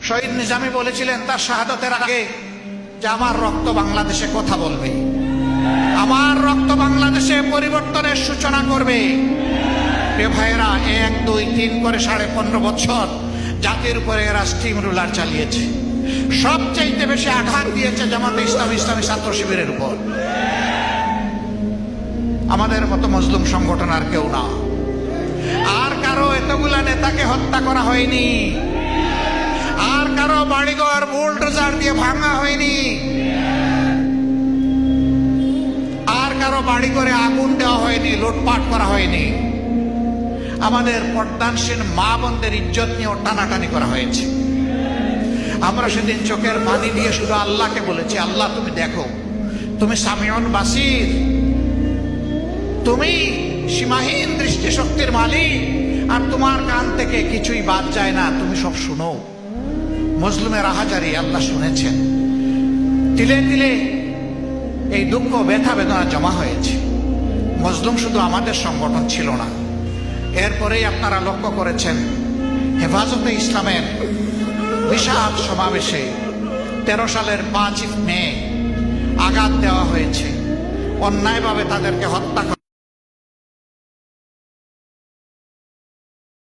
শহীদ নিজামী বলেছিলেন তার শাহাদাতের আগে যে আমার রক্ত বাংলাদেশে কথা বলবে, আমার রক্ত বাংলাদেশে পরিবর্তনের সূচনা করবে। প্রিয় ভাইয়েরা, 1, 2, 3 করে 15.5 বছর জাতির উপরে এরা স্টিম রুলার চালিয়েছে। সবচেয়ে বেশি আঘাত দিয়েছে জামাতে ইসলামী, ইসলামী ছাত্র শিবিরের উপর। আমাদের মতো মজলুম সংগঠন আর কেউ না। আর কারো এতগুলা নেতাকে হত্যা করা হয়নি, আর কারো বাড়িঘর বুলডোজার দিয়ে ভাঙা হয়নি, আর কারো বাড়ি করে আগুন দেওয়া হয়নি, লুটপাট করা হয়নি। আমাদের পর্দানসীন মা বোনদের ইজ্জত নিয়ে টানাটানি করা হয়েছে। আমরা সেদিন চোখের পানি দিয়ে শুধু আল্লাহকে বলেছি, আল্লাহ তুমি দেখো, তুমি সামিউন বাসির, তুমি সীমাহীন দৃষ্টিশক্তির মালিক, আর তোমার কান থেকে কিছুই বাদ যায় না, তুমি সব শুনো। মজলুমের আহাজারি আল্লাহ শুনেছেন। তিলে তিলে এই দুঃখ ব্যথা বেদনা জমা হয়েছে। মজলুম শুধু আমাদের সংগঠন ছিল না। এরপরেই আপনারা লক্ষ্য করেছেন হেফাজতে ইসলামের বিশাল সমাবেশে 13 সালের 5 মে আঘাত দেওয়া হয়েছে, অন্যায়ভাবে তাদেরকে হত্যা